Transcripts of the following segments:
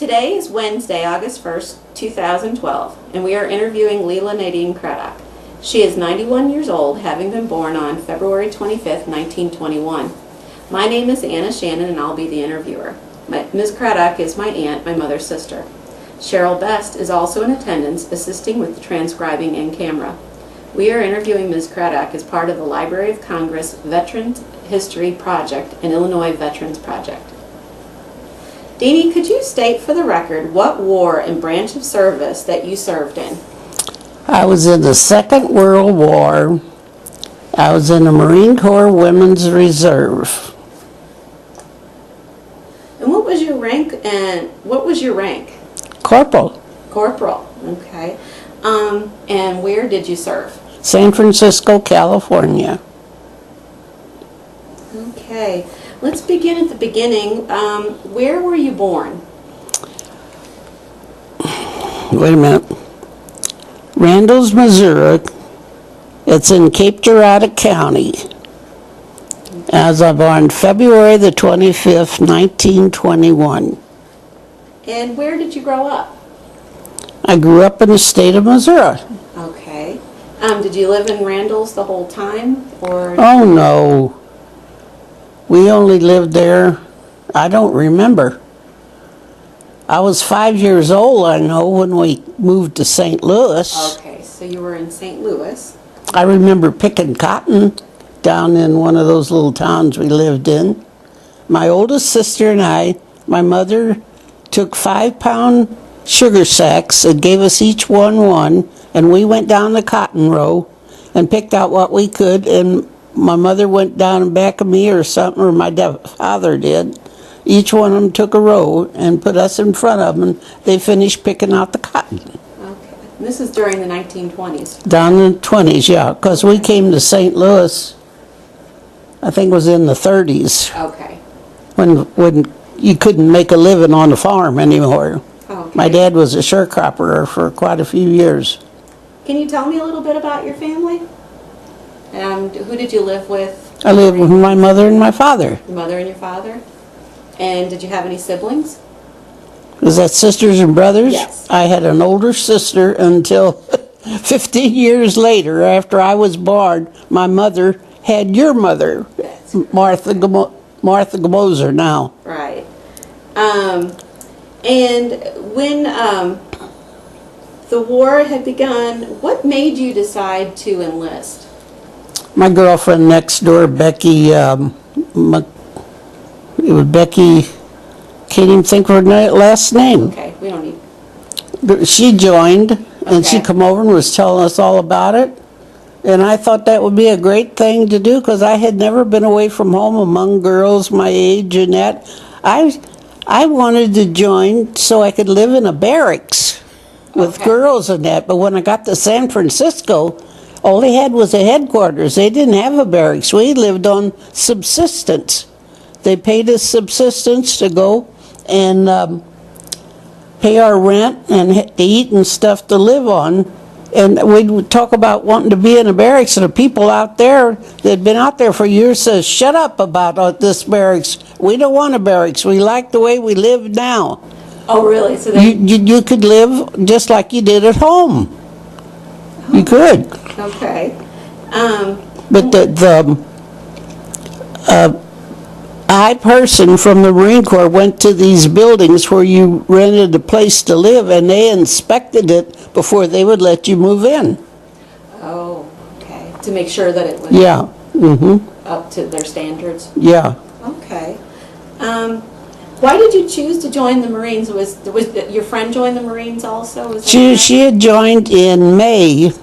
Today is Wednesday, August 1st, 2012, and we are interviewing Lela Nadine Craddock. She is 91 years old, having been born on February 25th, 1921. My name is Anna Shannon, and I'll be the interviewer. Ms. Craddock is my aunt, my mother's sister. Cheryl Best is also in attendance, assisting with the transcribing in camera. We are interviewing Ms. Craddock as part of the Library of Congress Veterans History Project and Illinois Veterans Project. Deanie, could you state for the record what war and branch of service that you served in? I was in the Second World War. I was in the Marine Corps Women's Reserve. And what was your rank? Corporal. Corporal, okay. And where did you serve? San Francisco, California. Okay. Let's begin at the beginning. Where were you born? Wait a minute. Randall's, Missouri. It's in Cape Girardeau County. I was born February the 25th, 1921. And where did you grow up? I grew up in the state of Missouri. Okay. Did you live in Randall's the whole time? Or? Oh, no. We only lived there, I don't remember. I was 5 years old, I know, when we moved to St. Louis. Okay, so you were in St. Louis. I remember picking cotton down in one of those little towns we lived in. My oldest sister and I, my mother took 5-pound sugar sacks and gave us each one, and we went down the cotton row and picked out what we could, and my mother went down in back of me or something, or my father did. Each one of them took a row and put us in front of them, and they finished picking out the cotton. Okay. And this is during the 1920s? Down in the 20s, yeah, because we came to St. Louis, I think it was in the 30s. Okay. When you couldn't make a living on the farm anymore. Okay. My dad was a sharecropper for quite a few years. Can you tell me a little bit about your family? Who did you live with? I lived with my mother and my father. Your mother and your father? And did you have any siblings? Was that sisters and brothers? Yes. I had an older sister until 15 years later, after I was born. My mother had your mother, Martha Gamoser now. Right. And when the war had begun, what made you decide to enlist? My girlfriend next door, Becky, it was Becky, can't even think of her last name. Okay, we don't need... She joined, and she Okay. come over and was telling us all about it. And I thought that would be a great thing to do, because I had never been away from home among girls my age and that. I wanted to join so I could live in a barracks with Okay. girls and that. But when I got to San Francisco, all they had was a headquarters. They didn't have a barracks. We lived on subsistence. They paid us subsistence to go and pay our rent and to eat and stuff to live on. And we'd talk about wanting to be in a barracks, and the people out there that had been out there for years says, "Shut up about this barracks. We don't want a barracks. We like the way we live now." Oh, really? So You could live just like you did at home. You could. Okay. But I person from the Marine Corps went to these buildings where you rented a place to live, and they inspected it before they would let you move in. Oh, okay. To make sure that it was Yeah. up to their standards? Yeah. Okay. Why did you choose to join the Marines? Was your friend joined the Marines also? Was that She had joined in May,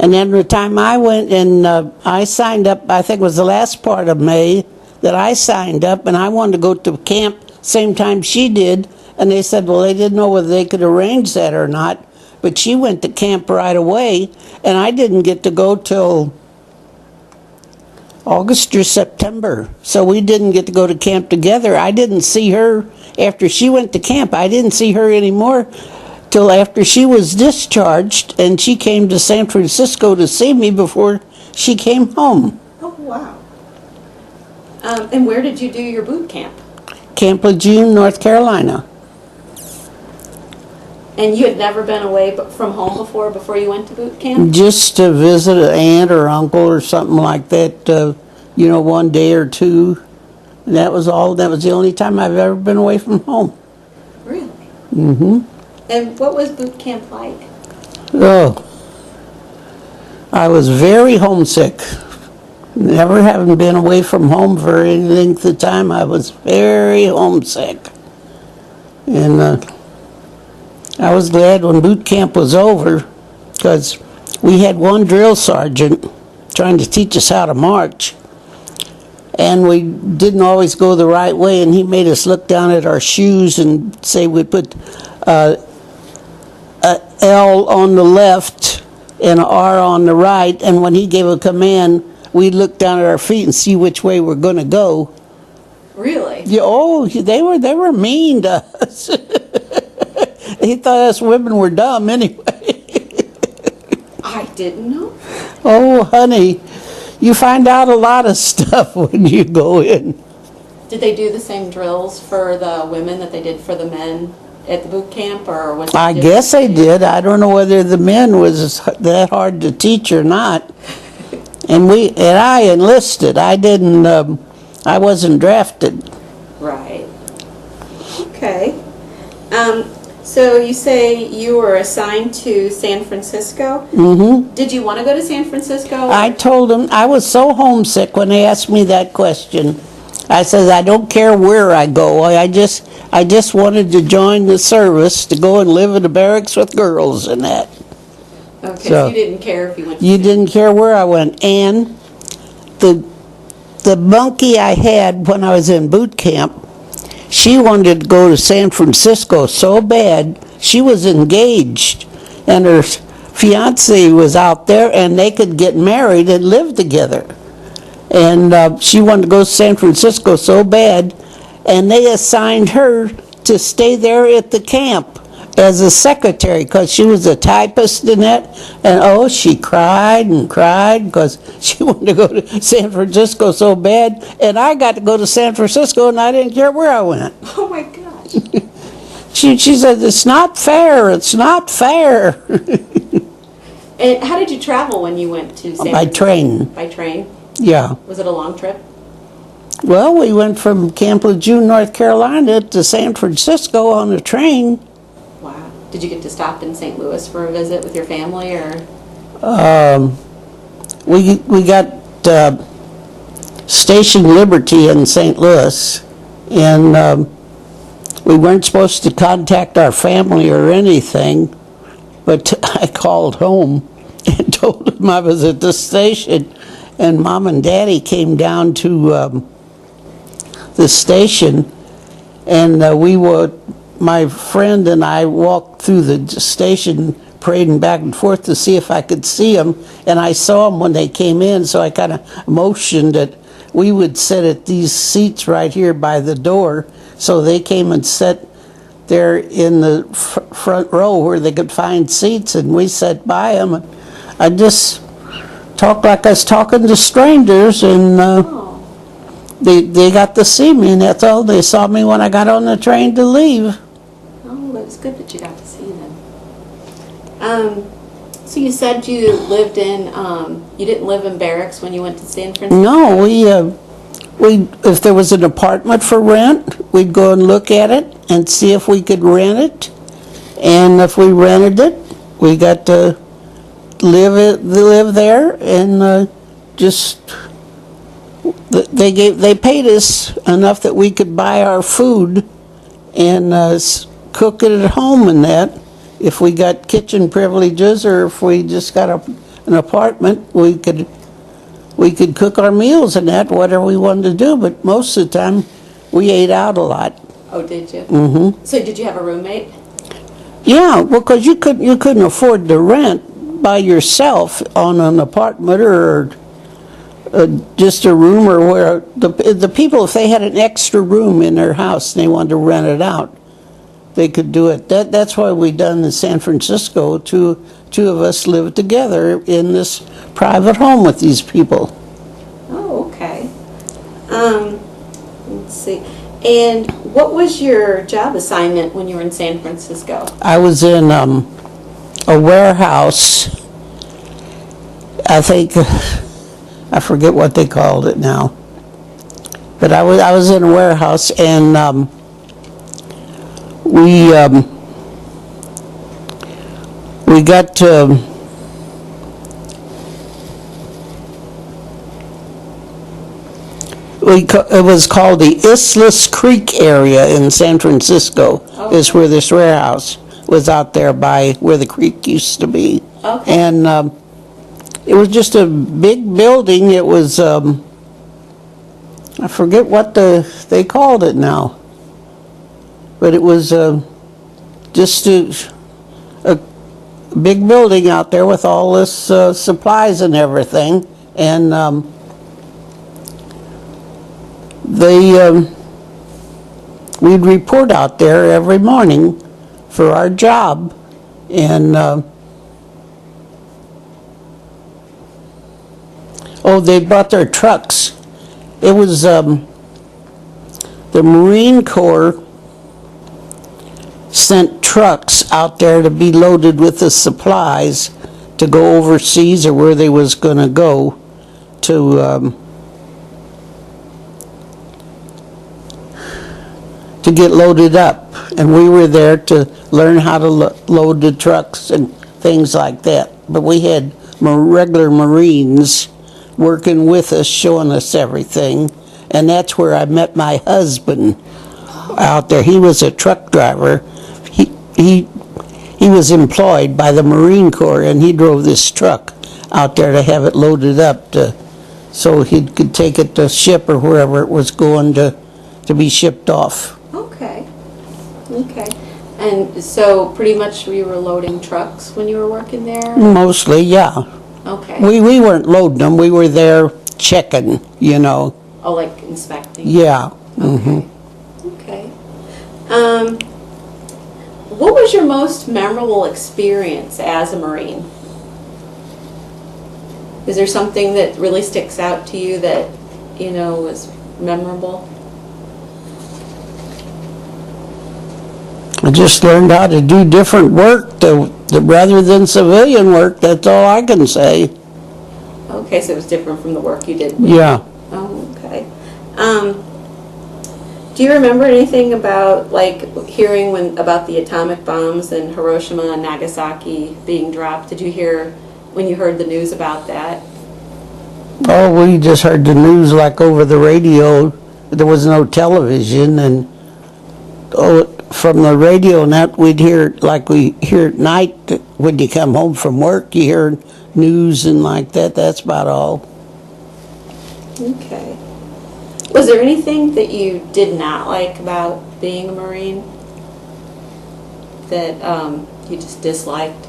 and then the time I went and I signed up, I think it was the last part of May that I signed up, and I wanted to go to camp same time she did, and they said, well, they didn't know whether they could arrange that or not, but she went to camp right away, and I didn't get to go till August or September, so we didn't get to go to camp together. I didn't see her after she went to camp. I didn't see her anymore till after she was discharged, and she came to San Francisco to see me before she came home. Oh, wow. And where did you do your boot camp? Camp Lejeune, North Carolina. And you had never been away from home before you went to boot camp? Just to visit an aunt or uncle or something like that, one day or two. That was all. That was the only time I've ever been away from home. Really? Mm-hmm. And what was boot camp like? Oh, I was very homesick. Never having been away from home for any length of time, I was very homesick. And I was glad when boot camp was over, because we had one drill sergeant trying to teach us how to march. And we didn't always go the right way, and he made us look down at our shoes and say we put a L on the left and a R on the right, and when he gave a command, we'd look down at our feet and see which way we're going to go. Really? Yeah, they were mean to us. He thought us women were dumb anyway. I didn't know. Oh, honey, you find out a lot of stuff when you go in. Did they do the same drills for the women that they did for the men at the boot camp, or was it I guess they did. I don't know whether the men was that hard to teach or not. And I enlisted. I didn't. I wasn't drafted. Right. Okay. So you say you were assigned to San Francisco. Mm-hmm. Did you want to go to San Francisco? I told them I was so homesick when they asked me that question. I said, I don't care where I go. I just wanted to join the service, to go and live in the barracks with girls and that. Okay, so you didn't care if you went to You didn't care where I went. And the monkey I had when I was in boot camp, she wanted to go to San Francisco so bad. She was engaged, and her fiance was out there, and they could get married and live together. And she wanted to go to San Francisco so bad, and they assigned her to stay there at the camp as a secretary, because she was a typist in that. And she cried and cried because she wanted to go to San Francisco so bad, and I got to go to San Francisco and I didn't care where I went. Oh my gosh. She said, it's not fair, it's not fair. And how did you travel when you went to San By Francisco? train. By train? Yeah. Was it a long trip? Well, we went from Camp Lejeune, North Carolina to San Francisco on a train. Wow. Did you get to stop in St. Louis for a visit with your family, or? We got Station Liberty in St. Louis, and we weren't supposed to contact our family or anything, but I called home and told them I was at the station, and Mom and Daddy came down to the station, and my friend and I walked through the station parading back and forth to see if I could see them, and I saw them when they came in, so I kind of motioned that we would sit at these seats right here by the door, so they came and sat there in the front row where they could find seats, and we sat by them. And I just talked like I was talking to strangers, and they got to see me, and that's all. They saw me when I got on the train to leave. Oh, it was good that you got to see them. So you said you lived in, you didn't live in barracks when you went to San Francisco? No, we if there was an apartment for rent, we'd go and look at it and see if we could rent it. And if we rented it, we got to live there, and they paid us enough that we could buy our food and cook it at home and that. If we got kitchen privileges, or if we just got an apartment, we could cook our meals and that, whatever we wanted to do. But most of the time, we ate out a lot. Oh, did you? Mm-hmm. So did you have a roommate? Yeah, because you couldn't afford to rent by yourself on an apartment or just a room, or where the people, if they had an extra room in their house and they wanted to rent it out, they could do it. That's why we done in San Francisco. Two of us lived together in this private home with these people. Oh, okay. Let's see. And what was your job assignment when you were in San Francisco? I was in a warehouse. I think, I forget what they called it now. But I was in a warehouse, and we got to it was called the Islas Creek area in San Francisco. Okay. Is where this warehouse was, out there by where the creek used to be. Okay. And it was just a big building. It was I forget what they called it now, but it was just a big building out there with all this supplies and everything. And we'd report out there every morning for our job, and they brought their trucks. It was the Marine Corps sent trucks out there to be loaded with the supplies to go overseas or where they was going to go to get loaded up. And we were there to learn how to load the trucks and things like that. But we had regular Marines working with us, showing us everything. And that's where I met my husband out there. He was a truck driver. He was employed by the Marine Corps, and he drove this truck out there to have it loaded up so he could take it to ship or wherever it was going to be shipped off. Okay. Okay. And so pretty much you were loading trucks when you were working there? Mostly, yeah. Okay. We weren't loading them. We were there checking, you know. Oh, like inspecting? Yeah. Okay. Okay. What was your most memorable experience as a Marine? Is there something that really sticks out to you that, you know, was memorable? I just learned how to do different work rather than civilian work. That's all I can say. Okay, so it was different from the work you did. Yeah. Oh, okay. Do you remember anything about, like, hearing about the atomic bombs in Hiroshima and Nagasaki being dropped? Did you hear when you heard the news about that? Oh, we just heard the news like over the radio. There was no television, and from the radio and that we'd hear it like we hear at night when you come home from work. You hear news and like that. That's about all. Okay. Was there anything that you did not like about being a Marine that you just disliked?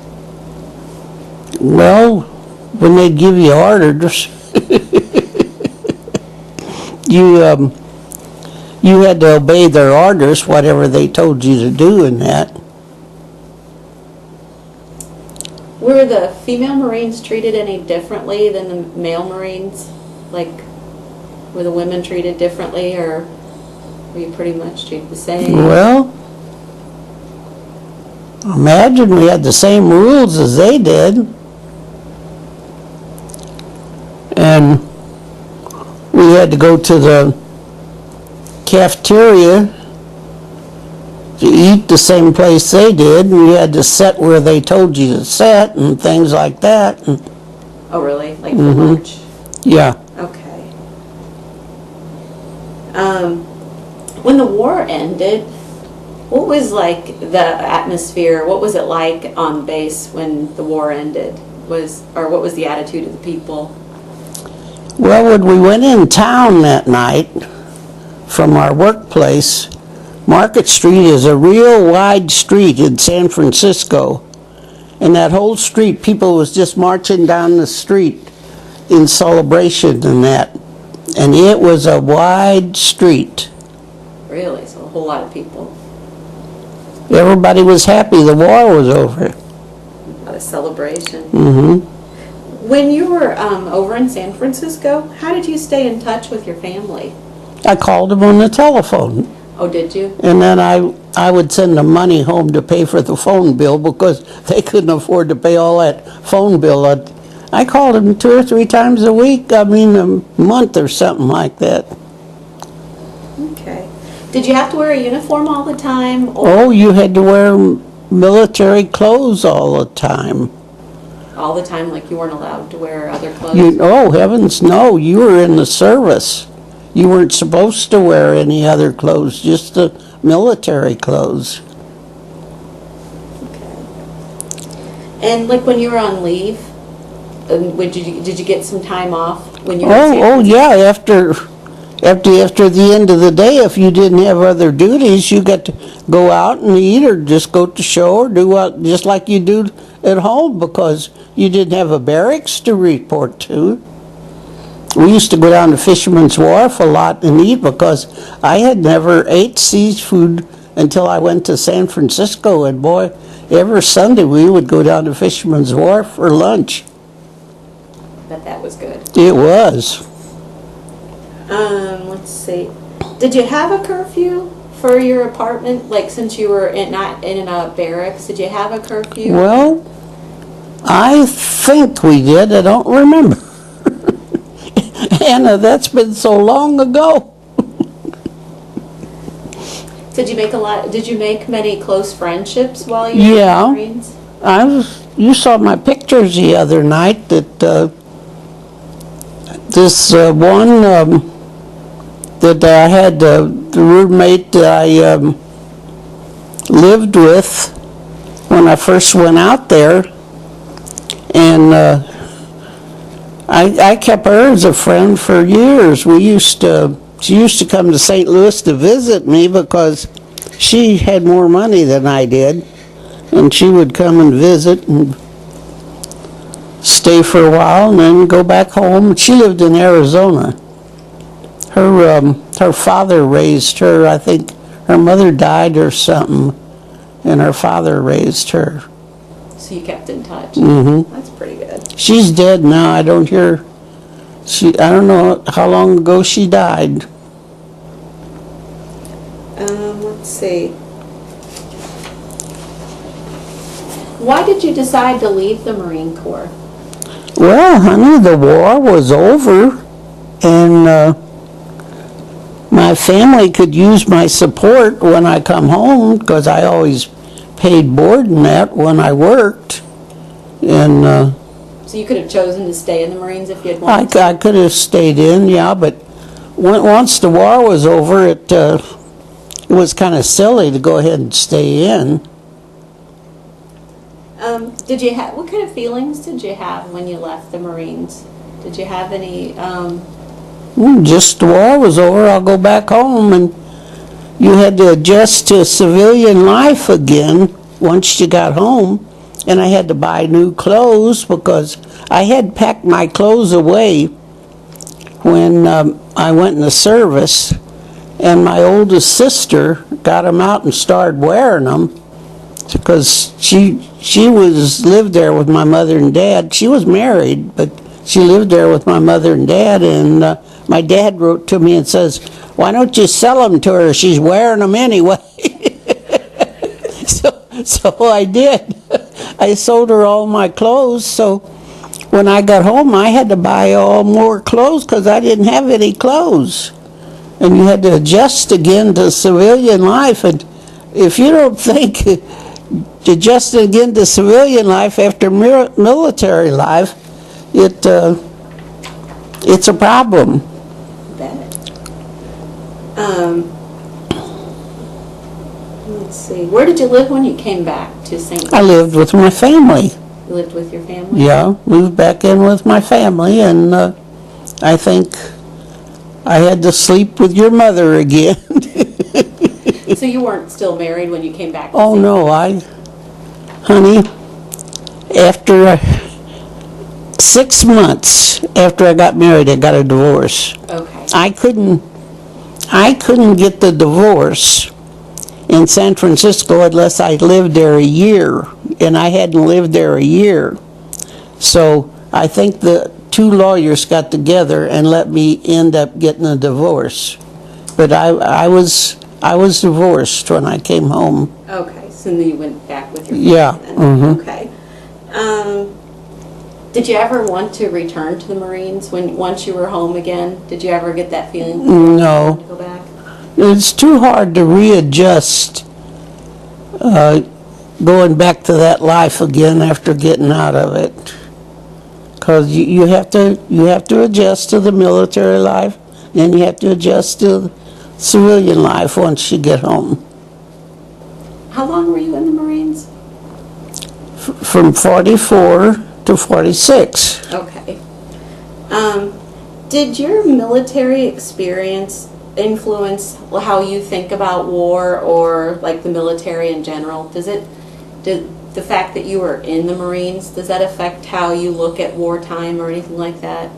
Well, when they give you orders, you had to obey their orders, whatever they told you to do in that. Were the female Marines treated any differently than the male Marines? Like, were the women treated differently, or were you pretty much treated the same? Well, imagine we had the same rules as they did. And we had to go to the cafeteria to eat the same place they did. We had to sit where they told you to sit and things like that. Oh, really? Like for lunch? Yeah. Okay. When the war ended, what was like the atmosphere? What was it like on base when the war ended? Or what was the attitude of the people? Well, when we went in town that night from our workplace, Market Street is a real wide street in San Francisco. And that whole street, people was just marching down the street in celebration and that. And it was a wide street. Really? So a whole lot of people. Everybody was happy the war was over. A lot of celebration. Mm-hmm. When you were over in San Francisco, how did you stay in touch with your family? I called them on the telephone. Oh, did you? And then I would send them money home to pay for the phone bill because they couldn't afford to pay all that phone bill. I called them 2 or 3 times a week, a month or something like that. Okay. Did you have to wear a uniform all the time? Or Oh, you had to wear military clothes all the time. all the time, like you weren't allowed to wear other clothes? Oh, heavens, no, you were in the service. You weren't supposed to wear any other clothes, just the military clothes. Okay. And like when you were on leave, did you get some time off when you were in San Oh, Francisco? yeah, after the end of the day, if you didn't have other duties, you got to go out and eat or just go to show or do what, just like you do at home because you didn't have a barracks to report to. We used to go down to Fisherman's Wharf a lot and eat because I had never ate seafood until I went to San Francisco. And boy, every Sunday we would go down to Fisherman's Wharf for lunch. Bet that was good. It was. Let's see. Did you have a curfew for your apartment? Like since you were not in a barracks, did you have a curfew? Well, I think we did. I don't remember. Anna, that's been so long ago. Did you make many close friendships while you were in the Marines? You saw my pictures the other night that this one that I had the roommate that I lived with when I first went out there, and I kept her as a friend for years. She used to come to St. Louis to visit me because she had more money than I did, and she would come and visit and stay for a while and then go back home. She lived in Arizona. Her father raised her. I think her mother died or something, and her father raised her. So you kept in touch. Mm-hmm. That's pretty good. She's dead now. I don't hear. I don't know how long ago she died. Let's see. Why did you decide to leave the Marine Corps? Well, honey, the war was over, and my family could use my support when I come home because I always paid board and that when I worked. And So you could have chosen to stay in the Marines if you had wanted to? I could have stayed in, yeah, but once the war was over, it was kind of silly to go ahead and stay in. What kind of feelings did you have when you left the Marines? Did you have any, Just the war was over, I'll go back home, and you had to adjust to civilian life again once you got home. And I had to buy new clothes because I had packed my clothes away when I went in the service, and my oldest sister got them out and started wearing them because she lived there with my mother and dad. She was married, but she lived there with my mother and dad, and my dad wrote to me and says, "Why don't you sell them to her? She's wearing them anyway." So I did. I sold her all my clothes, so when I got home, I had to buy all more clothes because I didn't have any clothes. And you had to adjust again to civilian life. And if you don't think adjusting again to civilian life after military life, it's a problem. Let's see. Where did you live when you came back to St. Louis? I lived with my family. You lived with your family? Yeah, moved back in with my family, and I think I had to sleep with your mother again. So you weren't still married when you came back to Oh, St. no, Louis? honey, after 6 months after I got married, I got a divorce. Okay. I couldn't get the divorce in San Francisco unless I lived there a year, and I hadn't lived there a year. So I think the 2 lawyers got together and let me end up getting a divorce. But I was I was divorced when I came home. Okay, so then you went back with your family Yeah. then. Mhm. Okay. Did you ever want to return to the Marines once you were home again? Did you ever get that feeling? No. To go back? It's too hard to readjust going back to that life again after getting out of it. Because you have to adjust to the military life, and you have to adjust to civilian life once you get home. How long were you in the Marines? From 44 to 46. Okay. Did your military experience influence how you think about war or like the military in general? Did the fact that you were in the Marines, does that affect how you look at wartime or anything like that?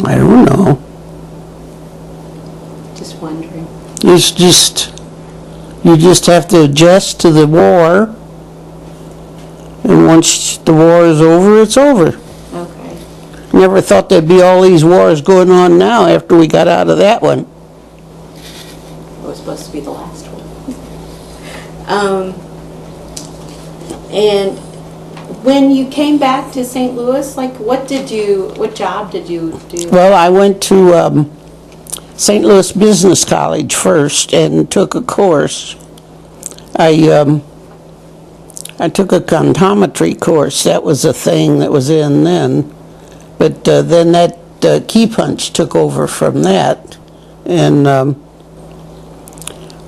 I don't know. Just wondering. It's just, you just have to adjust to the war, and once the war is over, it's over. Okay. Never thought there'd be all these wars going on now after we got out of that one. It was supposed to be the last one. And when you came back to St. Louis, like what job did you do? Well, I went to St. Louis Business College first and took a course. I took a comptometry course. That was a thing that was in then. But then that key punch took over from that. And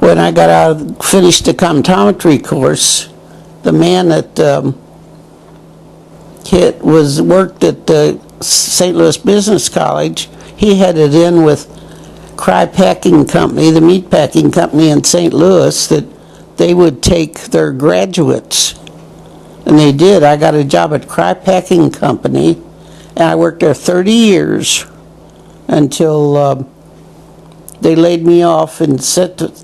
when I got out, finished the comptometry course, the man that worked at the St. Louis Business College, he headed in with Cry Packing Company, the meat packing company in St. Louis, that they would take their graduates. And they did. I got a job at Cry Packing Company, and I worked there 30 years until they laid me off and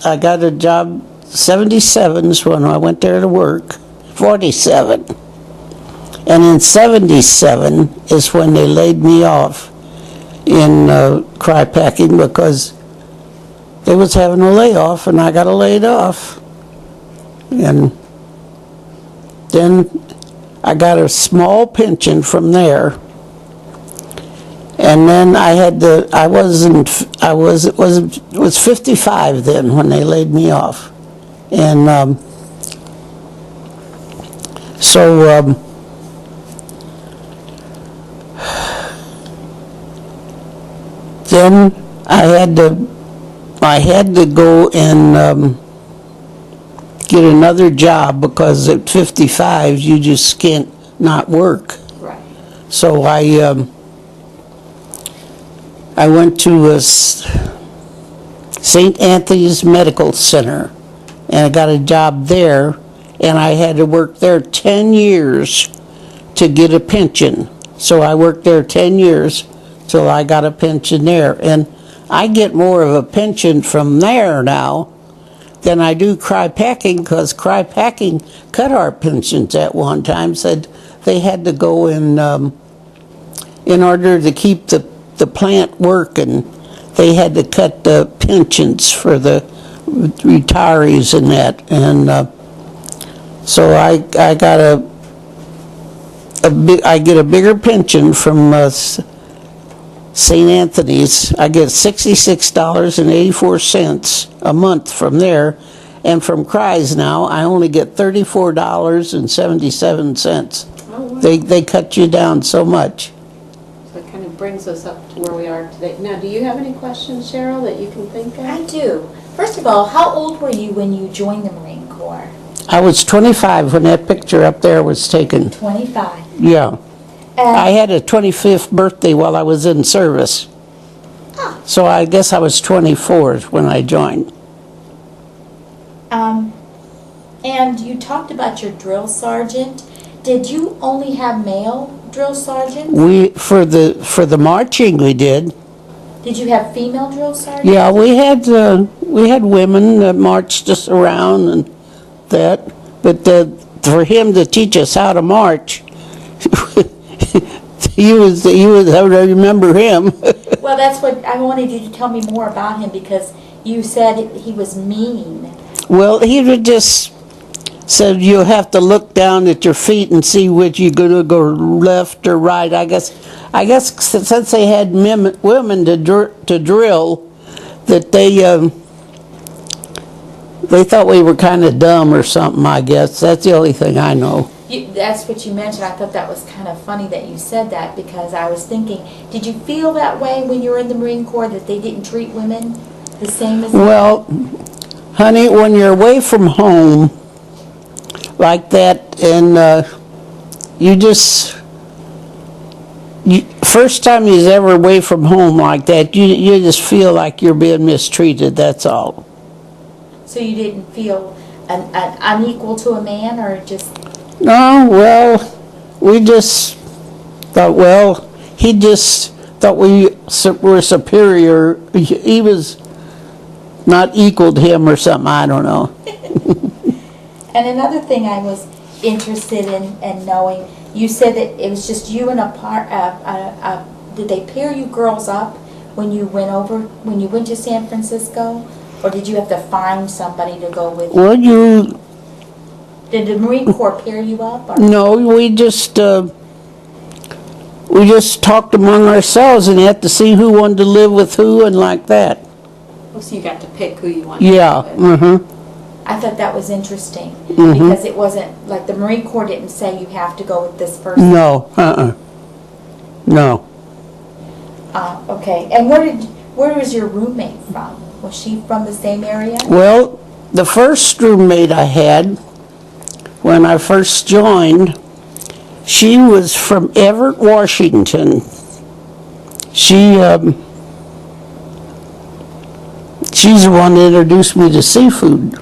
I got a job 77s when I went there to work, 47. And in 77 is when they laid me off in Cry Packing because they was having a layoff and I got laid off. And then I got a small pension from there. And then it was 55 then when they laid me off. And then I had to go and get another job because at 55 you just can't not work. Right. So I went to St. Anthony's Medical Center, and I got a job there, and I had to work there 10 years to get a pension. So I worked there 10 years till I got a pension there. And I get more of a pension from there now than I do Cry Packing, because Cry Packing cut our pensions at one time, said they had to go in order to keep the plant working, they had to cut the pensions for the retirees and that. And so I got I get a bigger pension from St. Anthony's. I get $66.84 a month from there, and from Cry's now I only get $34.77. Oh, wow. They cut you down so much. So it kind of brings us up to where we are today. Now, do you have any questions, Cheryl, that you can think of? I do. First of all, how old were you when you joined the Marine Corps? I was 25 when that picture up there was taken. 25. Yeah. And I had a 25th birthday while I was in service. Huh. So I guess I was 24 when I joined. And you talked about your drill sergeant. Did you only have male drill sergeants? For the marching we did. Did you have female drill sergeants? Yeah, we had women that marched us around and that. But for him to teach us how to march, he was I remember him. Well, that's what I wanted you to tell me more about him, because you said he was mean. Well, he would just said you have to look down at your feet and see which you're going to go left or right. I guess since they had women to drill, that they thought we were kind of dumb or something. I guess that's the only thing I know. That's what you mentioned. I thought that was kind of funny that you said that, because I was thinking, did you feel that way when you were in the Marine Corps, that they didn't treat women the same as men? Well, honey, when you're away from home like that, and first time you was ever away from home like that, you just feel like you're being mistreated, that's all. So you didn't feel unequal to a man, or just... No, well, we just thought, well, he just thought we were superior. He was not equal to him or something, I don't know. And another thing I was interested in knowing, you said that it was just you and did they pair you girls up when you went to San Francisco? Or did you have to find somebody to go with you? Well, Did the Marine Corps pair you up? Or? No, we just talked among ourselves and had to see who wanted to live with who and like that. Oh, so you got to pick who you wanted Yeah, to live with. I thought that was interesting, because it wasn't, like the Marine Corps didn't say you have to go with this person. No, no. Okay, and where was your roommate from? Was she from the same area? Well, the first roommate I had, when I first joined, she was from Everett, Washington. She's the one that introduced me to seafood.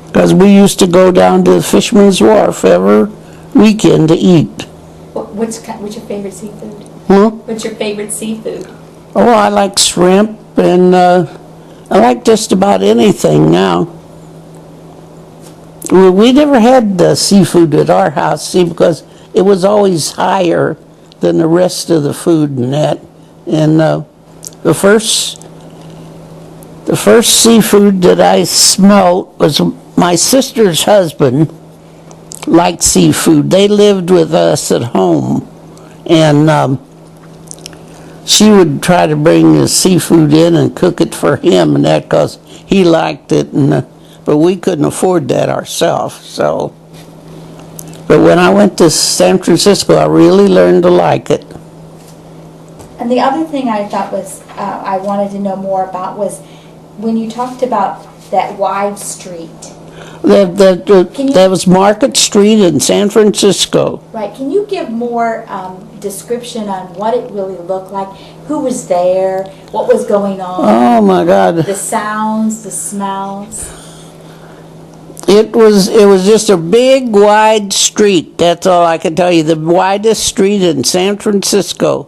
Because we used to go down to the Fisherman's Wharf every weekend to eat. What's your favorite seafood? What's your favorite seafood? Oh, I like shrimp, and I like just about anything now. We never had seafood at our house, see, because it was always higher than the rest of the food and that. And the first seafood that I smelled was my sister's husband liked seafood. They lived with us at home, and she would try to bring the seafood in and cook it for him and that, because he liked it, and but we couldn't afford that ourselves. So, but when I went to San Francisco, I really learned to like it. And the other thing I thought was I wanted to know more about was when you talked about that wide street. That was Market Street in San Francisco. Right. Can you give more description on what it really looked like? Who was there? What was going on? Oh my God! The sounds, the smells. It was just a big, wide street. That's all I can tell you. The widest street in San Francisco.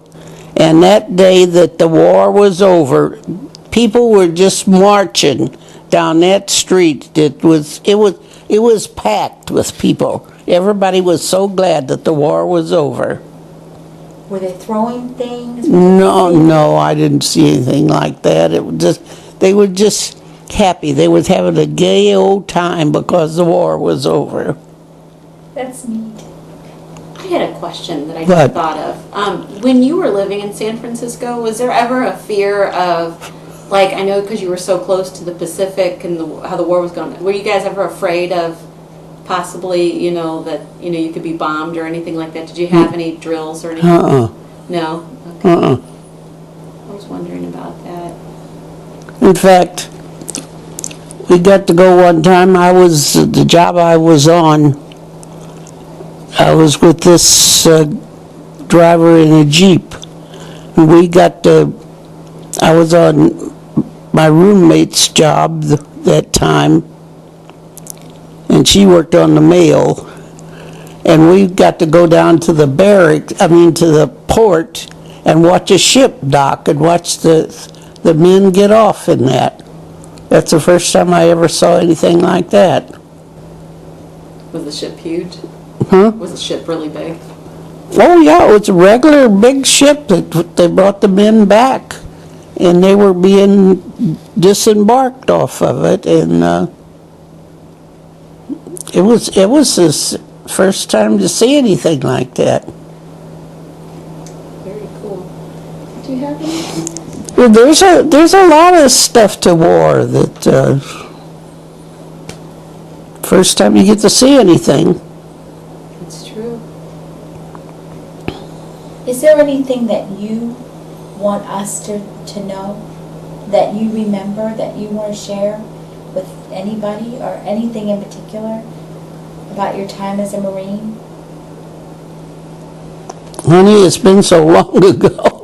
And that day that the war was over, people were just marching down that street. It was packed with people. Everybody was so glad that the war was over. Were they throwing things? No, I didn't see anything like that. They were just happy. They was having a gay old time because the war was over. That's neat. I had a question that I just thought of. When you were living in San Francisco, was there ever a fear of, like, I know because you were so close to the Pacific and how the war was going, were you guys ever afraid of possibly, that, you could be bombed or anything like that? Did you have any drills or anything? No? Okay. I was wondering about that. In fact, we got to go one time. The job I was on, I was with this driver in a Jeep. And I was on my roommate's job that time, and she worked on the mail. And we got to go down to the to the port and watch a ship dock and watch the men get off in that. That's the first time I ever saw anything like that. Was the ship huge? Huh? Was the ship really big? Oh, yeah, it was a regular big ship that they brought the men back, and they were being disembarked off of it, and it was his first time to see anything like that. Very cool. Do you have anything? Well, there's a lot of stuff to war that first time you get to see anything. It's true. Is there anything that you want us to know, that you remember, that you want to share with anybody, or anything in particular about your time as a Marine? Honey, it's been so long ago.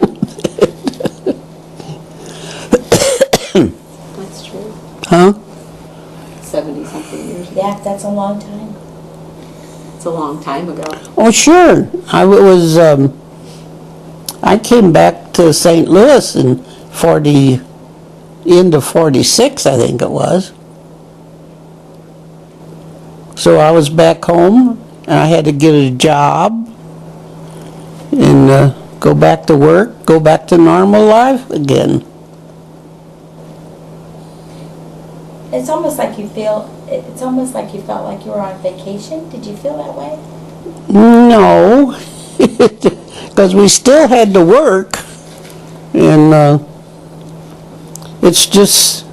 That's true. Huh? 70-something years ago. Yeah, that's a long time. It's a long time ago. Oh, sure. I came back to St. Louis in end of 46, I think it was. So I was back home, and I had to get a job and go back to work, go back to normal life again. It's almost like you felt like you were on vacation. Did you feel that way? No, because we still had to work, and it just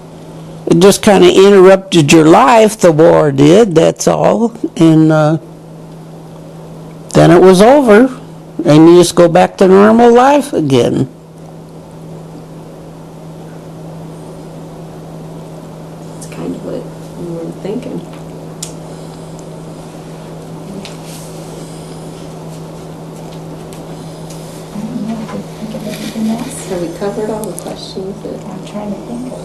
kind of interrupted your life. The war did. That's all, and then it was over, and you just go back to normal life again. It's kind of what we were thinking. I don't know. Did you think of anything else? Have we covered all the questions that... I'm trying to think of.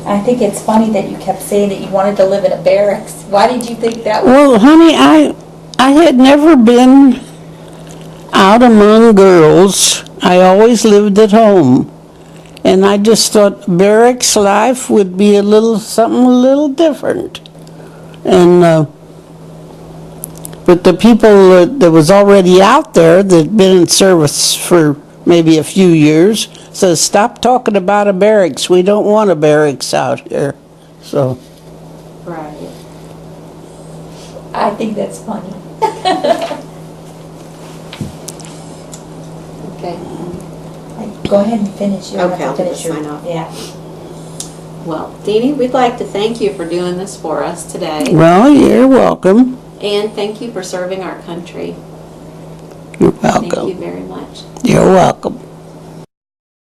I think it's funny that you kept saying that you wanted to live in a barracks. Why did you think that was? Well, honey, I had never been out among girls. I always lived at home. And I just thought barracks life would be something a little different. And, but the people that was already out there that'd been in service for maybe a few years says, stop talking about a barracks. We don't want a barracks out here. So. Right. I think that's funny. Okay. Go ahead and finish your. Okay, I'll do the sign off. Yeah. Well, Deanie, we'd like to thank you for doing this for us today. Well, you're welcome. And thank you for serving our country. You're welcome. Thank you very much. You're welcome.